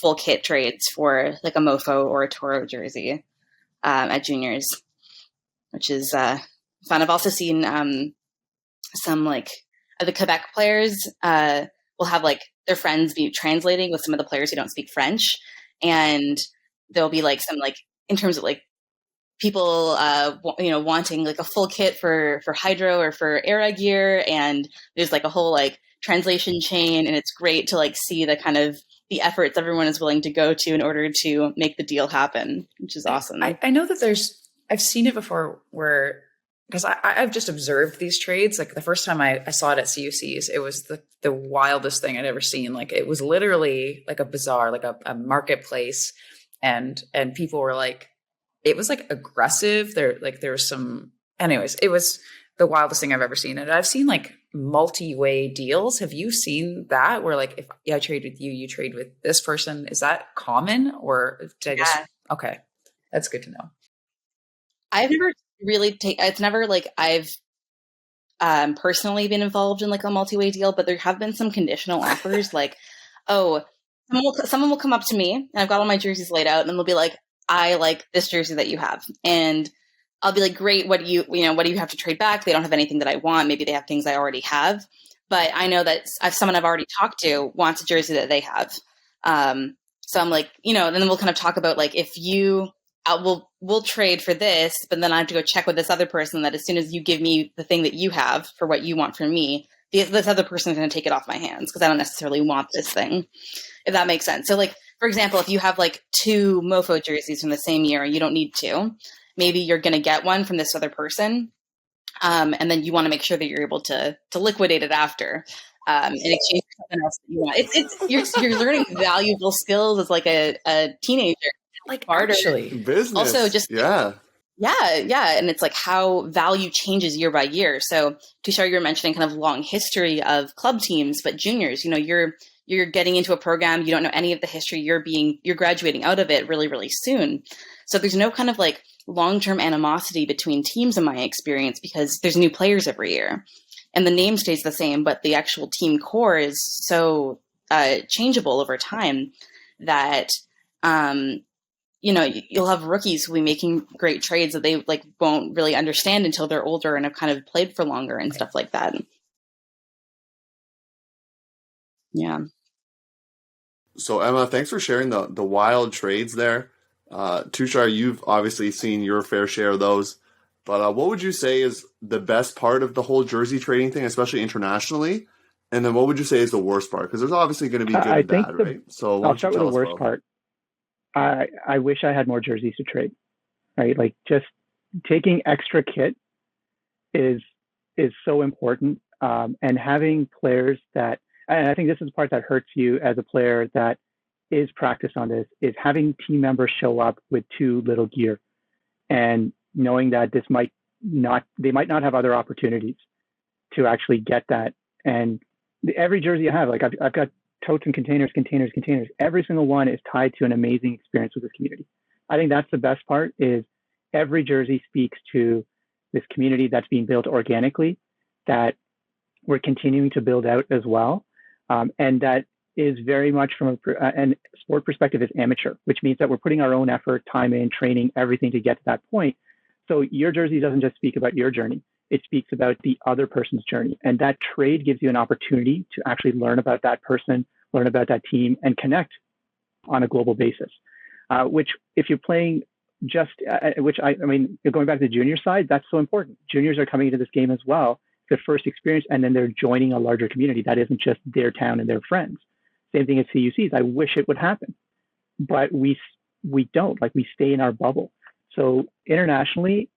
full kit trades for like a mofo or a Toro jersey at juniors, which is fun. I've also seen some like the Quebec players will have like their friends be translating with some of the players who don't speak French, and there'll be like some like in terms of like people wanting like a full kit for hydro or for era gear, and there's like a whole like translation chain, and it's great to like see the kind of the efforts everyone is willing to go to in order to make the deal happen, which is awesome. I know that I've seen it before where, because I've just observed these trades. Like the first time I saw it at CUCs, it was the wildest thing I'd ever seen. Like it was literally like a bazaar, like a marketplace, and people were like, it was like aggressive. There was some, anyways, it was the wildest thing I've ever seen. And I've seen like multi-way deals. Have you seen that where like, if I trade with you, you trade with this person? Is that common, or did I just, okay. That's good to know. I've never really it's never like I've personally been involved in like a multi-way deal, but there have been some conditional offers like, oh, someone will come up to me and I've got all my jerseys laid out, and they'll be like, I like this jersey that you have. And I'll be like, great, what do you have to trade back? They don't have anything that I want. Maybe they have things I already have. But I know that someone I've already talked to wants a jersey that they have. So I'm like, then we'll kind of talk about like, if we'll trade for this, but then I have to go check with this other person that as soon as you give me the thing that you have for what you want from me, this other person is going to take it off my hands because I don't necessarily want this thing, if that makes sense. So like, for example, if you have like 2 mofo jerseys from the same year and you don't need 2, maybe you're going to get one from this other person. And then you want to make sure that you're able to liquidate it after in exchange for something else that you want. You're learning valuable skills as like a teenager. Like barter. Actually. Business. Also just, yeah. And it's like how value changes year by year. So Tushar, you were mentioning kind of long history of club teams, but juniors, you're getting into a program, you don't know any of the history, you're graduating out of it really, really soon. So there's no kind of like long-term animosity between teams in my experience because there's new players every year and the name stays the same, but the actual team core is so changeable over time that, you'll have rookies who will be making great trades that they like won't really understand until they're older and have kind of played for longer and stuff like that. Yeah. So Emma, thanks for sharing the wild trades there. Tushar, you've obviously seen your fair share of those. But what would you say is the best part of the whole jersey trading thing, especially internationally? And then what would you say is the worst part? Because there's obviously going to be good and bad, right? So I'll start with the worst part. I wish I had more jerseys to trade, right? Like just taking extra kit is so important. And having players that, and I think this is the part that hurts you as a player that is practiced on this, is having team members show up with too little gear and knowing that they might not have other opportunities to actually get that. And every jersey I have, like I've got totes and containers. Every single one is tied to an amazing experience with this community. I think that's the best part, is every jersey speaks to this community that's being built organically, that we're continuing to build out as well. And that is very much from a sport perspective is amateur, which means that we're putting our own effort, time in, training, everything to get to that point. So your jersey doesn't just speak about your journey. It speaks about the other person's journey. And that trade gives you an opportunity to actually learn about that person, learn about that team, and connect on a global basis. Which if you're playing just, I mean, going back to the junior side, that's so important. Juniors are coming into this game as well, their first experience, and then they're joining a larger community that isn't just their town and their friends. Same thing as CUCs. I wish it would happen, but we don't. Like, we stay in our bubble. So internationally,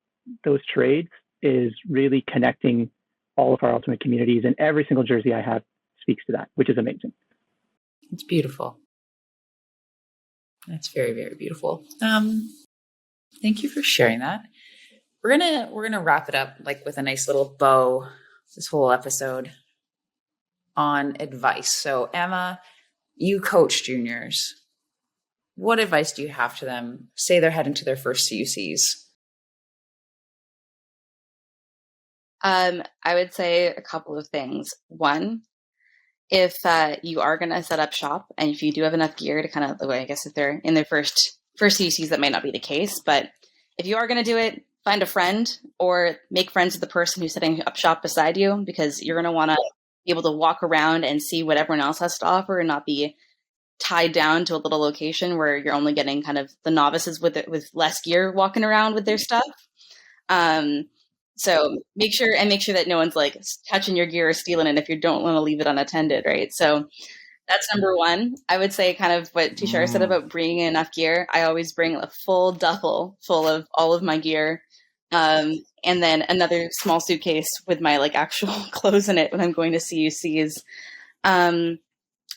those trades is really connecting all of our ultimate communities, and every single jersey I have speaks to that, which is amazing. It's beautiful. That's very, very beautiful. Thank you for sharing that. We're gonna wrap it up like with a nice little bow, this whole episode on advice. So Emma, you coach juniors. What advice do you have to them? Say they're heading to their first CUCs. I would say a couple of things. One, if you are going to set up shop, and if you do have enough gear to kind of, I guess if they're in their first CUCs, that might not be the case. But if you are going to do it, find a friend or make friends with the person who's setting up shop beside you, because you're going to want to be able to walk around and see what everyone else has to offer and not be tied down to a little location where you're only getting kind of the novices with less gear walking around with their stuff. So make sure that no one's like touching your gear or stealing it if you don't want to leave it unattended, right? So that's number one. I would say kind of what Tushar said about bringing enough gear. I always bring a full duffel full of all of my gear. And then another small suitcase with my like actual clothes in it when I'm going to CUCs. And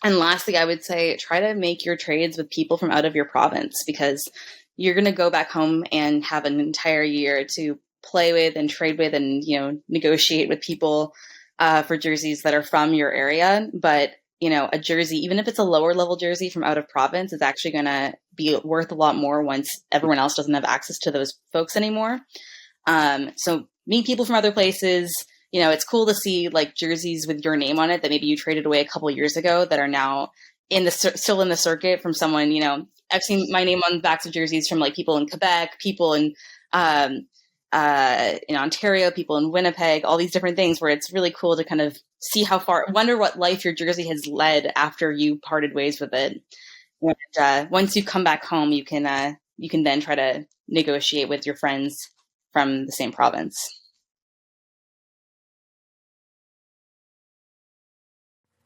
lastly, I would say try to make your trades with people from out of your province, because you're going to go back home and have an entire year to play with and trade with and, negotiate with people for jerseys that are from your area. But, a jersey, even if it's a lower level jersey from out of province, is actually going to be worth a lot more once everyone else doesn't have access to those folks anymore. So meet people from other places. It's cool to see like jerseys with your name on it that maybe you traded away a couple years ago that are now still in the circuit from someone. I've seen my name on backs of jerseys from like people in Quebec, people in Ontario, people in Winnipeg, all these different things where it's really cool to kind of see how far, wonder what life your jersey has led after you parted ways with it. And once you come back home, you can then try to negotiate with your friends from the same province.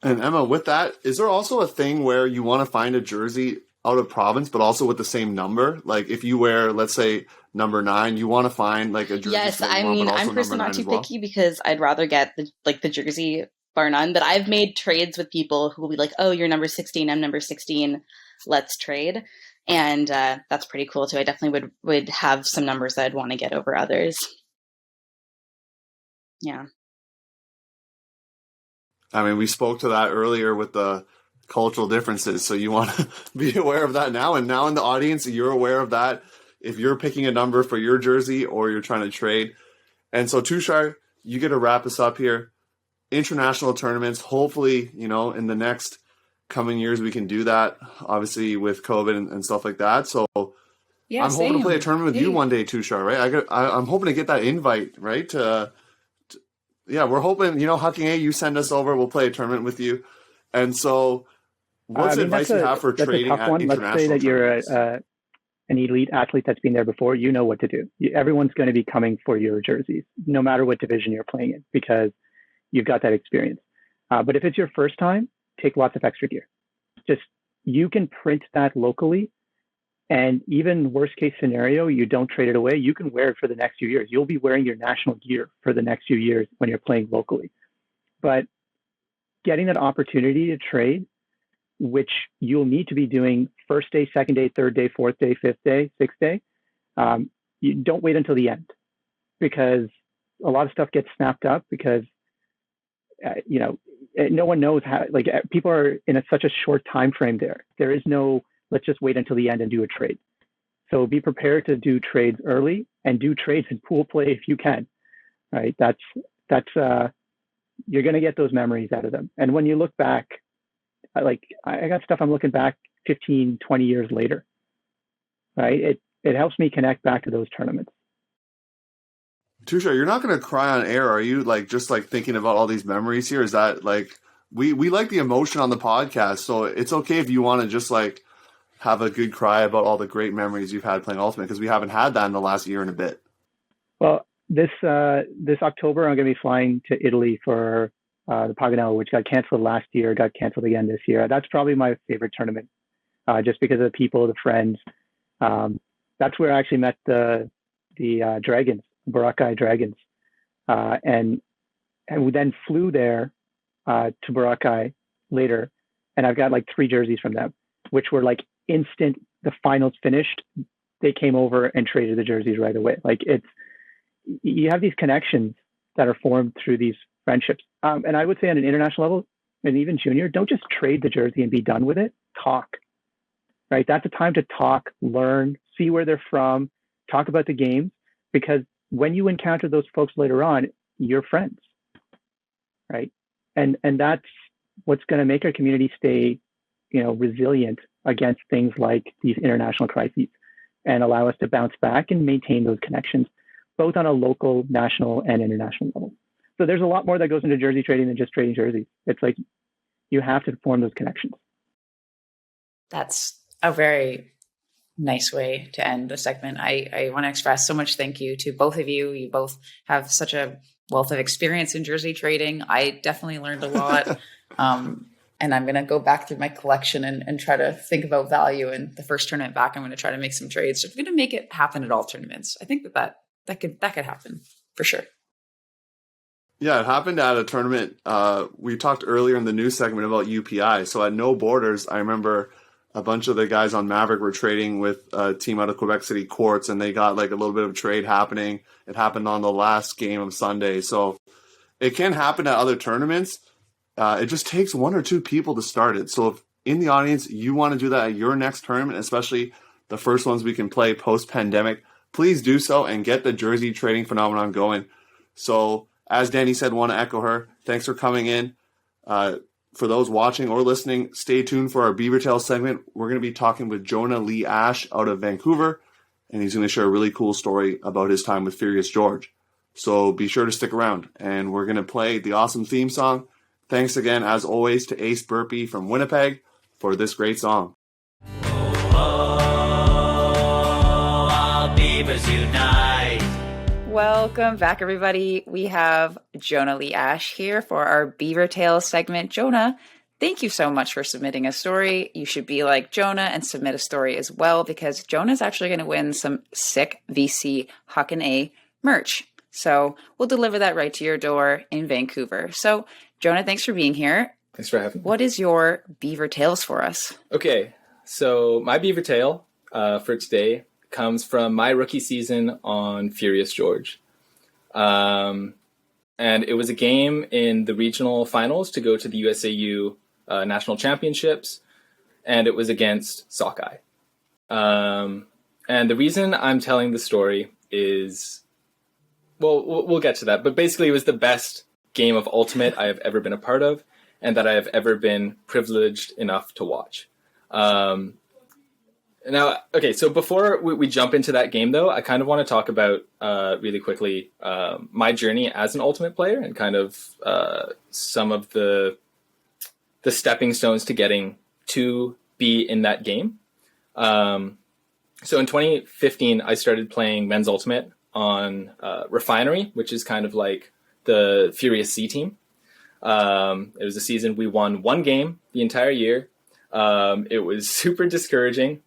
And Emma, with that, is there also a thing where you want to find a jersey out of province, but also with the same number? Like if you wear, let's say, number 9, you want to find like a jersey. Yes, I mean, I'm personally not too picky because I'd rather get the jersey bar none. But I've made trades with people who will be like, "Oh, you're number 16, I'm number 16, let's trade," and that's pretty cool too. I definitely would have some numbers that I'd want to get over others. Yeah. I mean, we spoke to that earlier with the cultural differences, so you want to be aware of that now. And now in the audience, you're aware of that if you're picking a number for your jersey or you're trying to trade. And so, Tushar, you get to wrap us up here. International tournaments, hopefully, in the next coming years we can do that, obviously with COVID and stuff like that. So yeah, I'm hoping to play a tournament with you one day, Tushar, right? I'm hoping to get that invite, right? Yeah, we're hoping, Huckin, hey, you send us over, we'll play a tournament with you. And so what's advice you have for trading at international tournaments? Let's say that you're an elite athlete that's been there before, you know what to do. Everyone's going to be coming for your jerseys, no matter what division you're playing in, because you've got that experience. But if it's your first time, take lots of extra gear. Just, you can print that locally. And even worst case scenario, you don't trade it away. You can wear it for the next few years. You'll be wearing your national gear for the next few years when you're playing locally. But getting that opportunity to trade, which you'll need to be doing first day, second day, third day, fourth day, fifth day, sixth day, you don't wait until the end, because a lot of stuff gets snapped up because, no one knows how, like, people are in such a short time frame there. There is no, let's just wait until the end and do a trade. So be prepared to do trades early and do trades in pool play if you can, right? That's you're going to get those memories out of them. And when you look back, I got stuff I'm looking back 15, 20 years later, right? It helps me connect back to those tournaments. Tushar, you're not going to cry on air, are you? Just thinking about all these memories here? Is that we like the emotion on the podcast, so it's okay if you want to just have a good cry about all the great memories you've had playing Ultimate, because we haven't had that in the last year and a bit. Well, this October, I'm going to be flying to Italy for the Paganello, which got canceled last year, got canceled again this year. That's probably my favorite tournament, just because of the people, the friends. That's where I actually met the Dragons, Boracay Dragons, and we then flew there to Boracay later, and I've got 3 jerseys from them, which were instant. The finals finished, they came over and traded the jerseys right away. You have these connections that are formed through these friendships. And I would say on an international level, and even junior, don't just trade the jersey and be done with it. Talk, right? That's a time to talk, learn, see where they're from, talk about the games, because when you encounter those folks later on, you're friends, right? And that's what's going to make our community stay, resilient against things like these international crises, and allow us to bounce back and maintain those connections, both on a local, national, and international level. So there's a lot more that goes into jersey trading than just trading jerseys. It's you have to form those connections. That's a very nice way to end the segment. I want to express so much thank you to both of you. You both have such a wealth of experience in jersey trading. I definitely learned a lot. And I'm going to go back through my collection and try to think about value. And the first tournament back, I'm going to try to make some trades. So I'm going to make it happen at all tournaments. I think that could happen for sure. Yeah, it happened at a tournament. We talked earlier in the news segment about UPI. So at No Borders, I remember a bunch of the guys on Maverick were trading with a team out of Quebec City Courts, and they got a little bit of trade happening. It happened on the last game of Sunday. So it can happen at other tournaments. It just takes 1 or 2 people to start it. So if in the audience you want to do that at your next tournament, especially the first ones we can play post-pandemic, please do so and get the jersey trading phenomenon going. So as Danie said, want to echo her. Thanks for coming in. For those watching or listening, stay tuned for our Beaver Tales segment. We're going to be talking with Jonah Lee-Ash out of Vancouver, and he's going to share a really cool story about his time with Furious George. So be sure to stick around, and we're going to play the awesome theme song. Thanks again, as always, to Ace Burpee from Winnipeg for this great song. All Beavers unite. Welcome back, everybody. We have Jonah Lee-Ash here for our Beaver Tales segment. Jonah, thank you so much for submitting a story. You should be like Jonah and submit a story as well, because Jonah's actually going to win some sick VC Huckin A merch. So we'll deliver that right to your door in Vancouver. So Jonah, thanks for being here. Thanks for having me. What is your Beaver Tales for us? Okay, so my Beaver Tale for today comes from my rookie season on Furious George. And it was a game in the regional finals to go to the USAU National Championships, and it was against Sockeye. And the reason I'm telling the story is, well, we'll get to that, but basically it was the best game of Ultimate I have ever been a part of, and that I have ever been privileged enough to watch. Now, okay, so before we jump into that game, though, I kind of want to talk about, really quickly, my journey as an Ultimate player and kind of some of the stepping stones to getting to be in that game. So in 2015, I started playing Men's Ultimate on Refinery, which is kind of like the Furious C team. It was a season we won one game the entire year. It was super discouraging,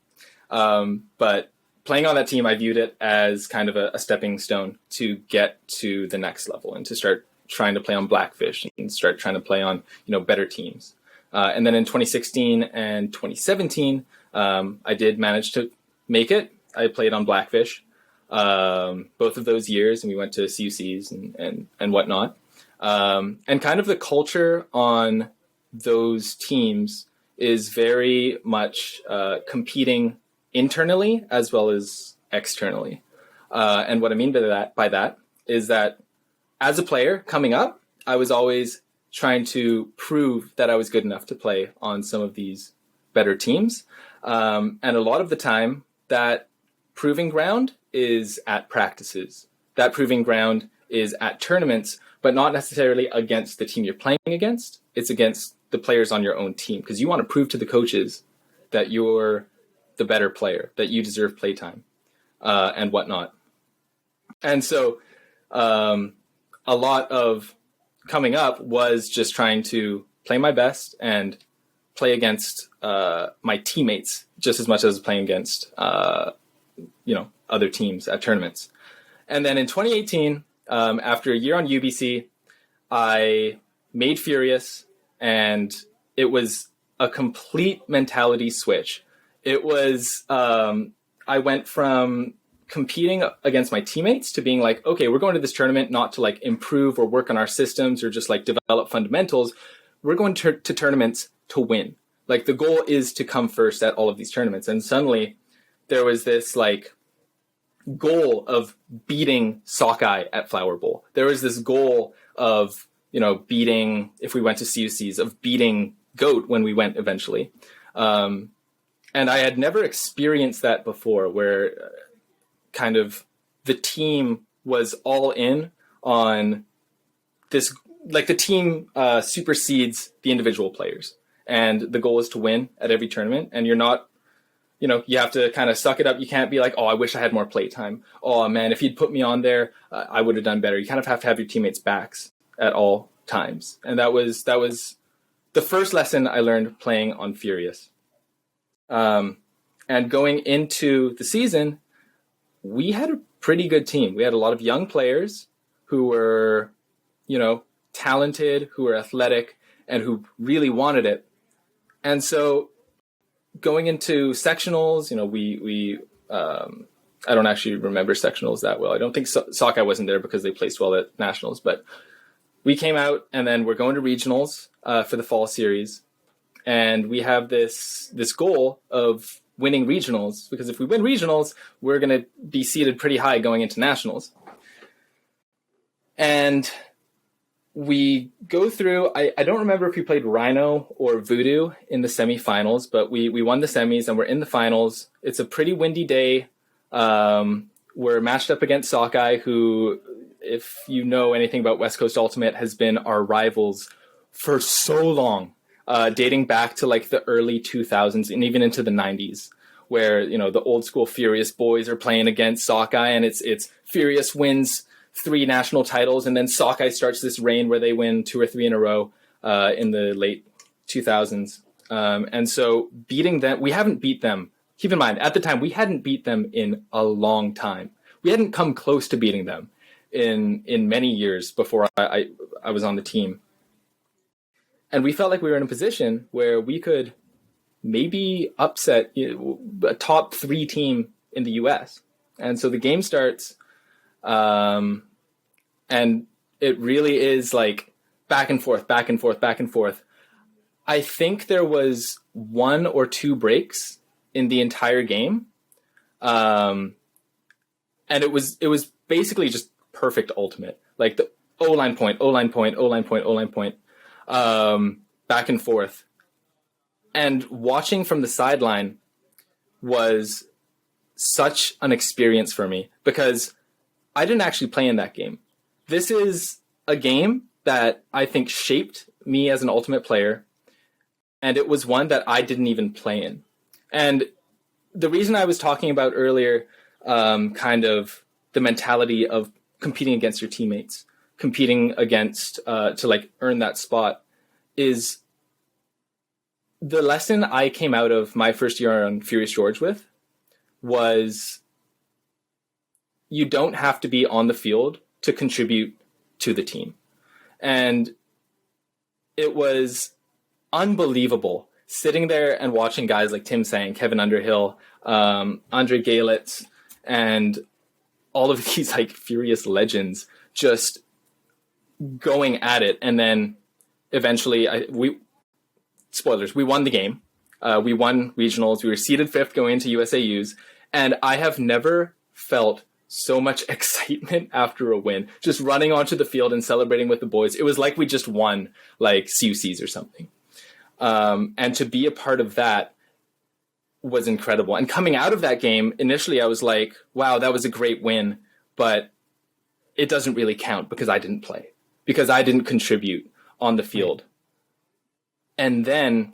but playing on that team, I viewed it as kind of a stepping stone to get to the next level and to start trying to play on Blackfish and start trying to play on, better teams. And then in 2016 and 2017, I did manage to make it. I played on Blackfish both of those years, and we went to CUCs and whatnot. And kind of the culture on those teams is very much competing internally as well as externally. And what I mean by that is that as a player coming up, I was always trying to prove that I was good enough to play on some of these better teams. And a lot of the time, that proving ground is at practices. That proving ground is at tournaments, but not necessarily against the team you're playing against. It's against the players on your own team, because you want to prove to the coaches that you're the better player, that you deserve playtime, and whatnot. And so a lot of coming up was just trying to play my best and play against my teammates just as much as playing against other teams at tournaments. And then in 2018, after a year on UBC, I made Furious, and it was a complete mentality switch. It was, I went from competing against my teammates to being like, okay, we're going to this tournament not to like improve or work on our systems or just like develop fundamentals. We're going to tournaments to win. Like, the goal is to come first at all of these tournaments. And suddenly there was this like goal of beating Sockeye at Flower Bowl. There was this goal of, beating, if we went to CUCs, of beating GOAT when we went eventually. And I had never experienced that before, where kind of the team was all in on this, like the team supersedes the individual players. And the goal is to win at every tournament. And you're not, you have to kind of suck it up. You can't be like, oh, I wish I had more playtime. Oh, man, if you'd put me on there, I would have done better. You kind of have to have your teammates' backs at all times. And that was the first lesson I learned playing on Furious. And going into the season, we had a pretty good team. We had a lot of young players who were, talented, who were athletic, and who really wanted it. And so going into sectionals, we I don't actually remember sectionals that well. I don't think Sockeye wasn't there because they placed well at nationals, but we came out, and then we're going to regionals for the fall series. And we have this goal of winning regionals, because if we win regionals, we're going to be seated pretty high going into nationals. And we go through, I don't remember if we played Rhino or Voodoo in the semifinals, but we won the semis and we're in the finals. It's a pretty windy day. We're matched up against Sockeye, who, if you know anything about West Coast Ultimate, has been our rivals for so long, dating back to like the early 2000s and even into the 90s, where, the old school Furious boys are playing against Sockeye, and it's Furious wins 3 national titles, and then Sockeye starts this reign where they win 2 or 3 in a row in the late 2000s. And so beating them, we haven't beat them. Keep in mind, at the time, we hadn't beat them in a long time. We hadn't come close to beating them in many years before I was on the team. And we felt like we were in a position where we could maybe upset a top 3 team in the US. And so the game starts, and it really is like back and forth, back and forth, back and forth. I think there was 1 or 2 breaks in the entire game. And it was basically just perfect ultimate. Like the O-line point, O-line point, O-line point, O-line point, back and forth. And watching from the sideline was such an experience for me, because I didn't actually play in that game. This is a game that I think shaped me as an ultimate player, and it was one that I didn't even play in. And the reason I was talking about earlier, kind of the mentality of competing against your teammates, competing against to like earn that spot, is the lesson I came out of my first year on Furious George with was you don't have to be on the field to contribute to the team. And it was unbelievable sitting there and watching guys like Tim Sang, Kevin Underhill, Andre Galitz, and all of these like Furious legends just going at it. And then eventually we won the game. We won regionals. We were seeded 5th going into USAUs. And I have never felt so much excitement after a win, just running onto the field and celebrating with the boys. It was like we just won like CUCs or something. And to be a part of that was incredible. And coming out of that game, initially I was like, wow, that was a great win, but it doesn't really count because I didn't play, because I didn't contribute on the field. And then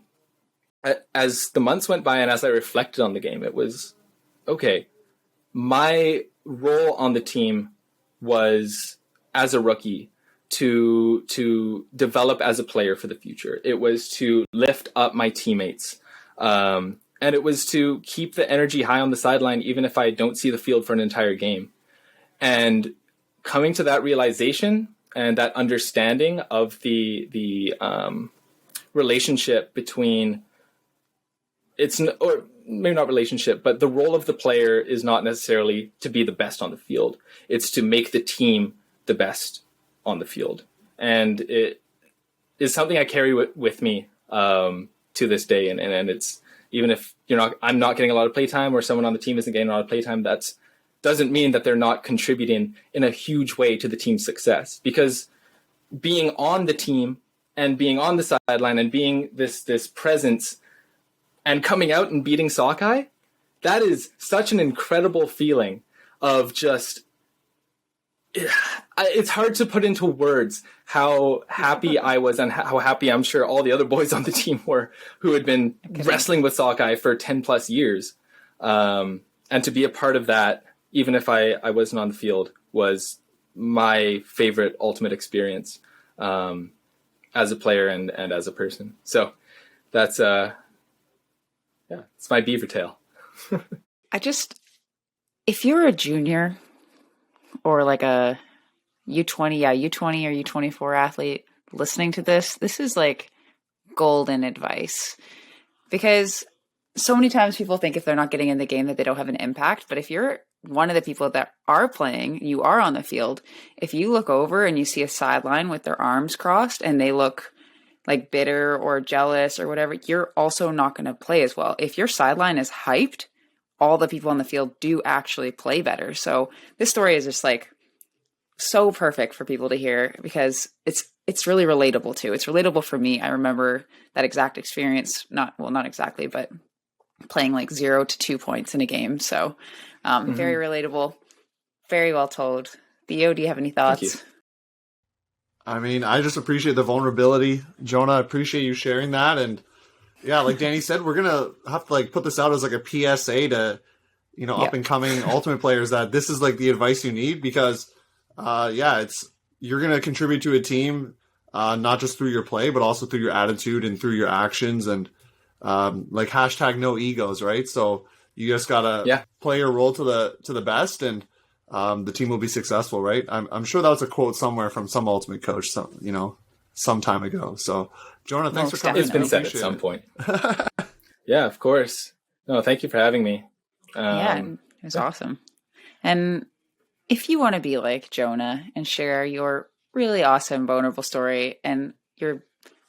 as the months went by and as I reflected on the game, it was, okay, my role on the team was, as a rookie, to develop as a player for the future. It was to lift up my teammates. And it was to keep the energy high on the sideline, even if I don't see the field for an entire game. And coming to that realization and that understanding of the relationship between or maybe not relationship, but the role of the player is not necessarily to be the best on the field. It's to make the team the best on the field. And it is something I carry with me to this day. And it's, even if I'm not getting a lot of playtime or someone on the team isn't getting a lot of playtime, that doesn't mean that they're not contributing in a huge way to the team's success. Because being on the team and being on the sideline and being this presence and coming out and beating Sockeye, that is such an incredible feeling of just, it's hard to put into words how happy I was and how happy I'm sure all the other boys on the team were who had been wrestling with Sockeye for 10 plus years. And to be a part of that, even if I wasn't on the field, was my favorite ultimate experience as a player and as a person. So that's, it's my Beaver Tale. If you're a junior or like a U20 or U24 athlete listening to this is like golden advice, because so many times people think if they're not getting in the game that they don't have an impact. But if you're one of the people that are playing, you are on the field, if you look over and you see a sideline with their arms crossed and they look like bitter or jealous or whatever, you're also not going to play as well. If your sideline is hyped, all the people on the field do actually play better. So this story is just like so perfect for people to hear, because it's really relatable too. It's relatable for me. I remember that exact experience, not exactly, but playing like 0 to 2 points in a game. So very relatable, very well told. Theo, do you have any thoughts? I mean, I just appreciate the vulnerability. Jonah, I appreciate you sharing that. And yeah, like Danie said, we're going to have to like put this out as like a PSA to, up and coming Ultimate players, that this is like the advice you need, because you're going to contribute to a team, not just through your play, but also through your attitude and through your actions, and like hashtag no egos, right? So you just got to play your role to the best, and the team will be successful, right? I'm sure that was a quote somewhere from some Ultimate coach, some time ago. So Jonah, thanks for coming. It's been said at some point. Yeah, of course. No, thank you for having me. It was awesome. And if you want to be like Jonah and share your really awesome, vulnerable story and your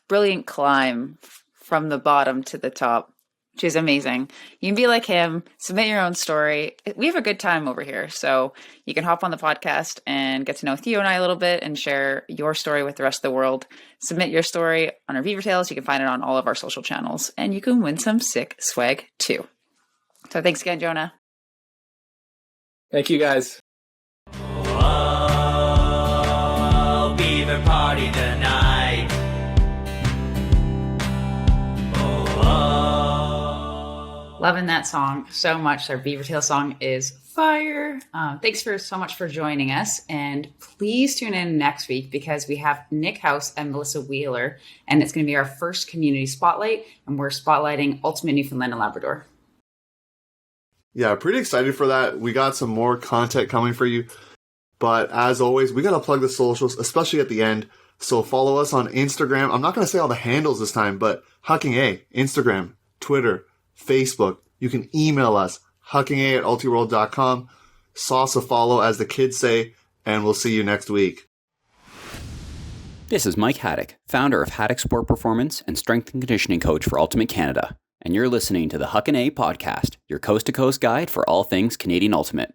brilliant climb from the bottom to the top, which is amazing, you can be like him, submit your own story. We have a good time over here. So you can hop on the podcast and get to know Theo and I a little bit and share your story with the rest of the world. Submit your story on our Beaver Tales. You can find it on all of our social channels, and you can win some sick swag too. So thanks again, Jonah. Thank you, guys. Oh, Beaver party tonight. Loving that song so much. Our Beaver Tales song is fire. Thanks so much for joining us. And please tune in next week because we have Nick House and Melissa Wheeler. And it's going to be our first community spotlight. And we're spotlighting Ultimate Newfoundland and Labrador. Yeah, pretty excited for that. We got some more content coming for you. But as always, we got to plug the socials, especially at the end. So follow us on Instagram. I'm not going to say all the handles this time, but Huckin A, Instagram, Twitter, Facebook. You can email us, huckinga@ultiworld.com. Sauce a follow, as the kids say, and we'll see you next week. This is Mike Haddock, founder of Haddock Sport Performance and strength and conditioning coach for Ultimate Canada. And you're listening to the Huckin A podcast, your coast-to-coast guide for all things Canadian Ultimate.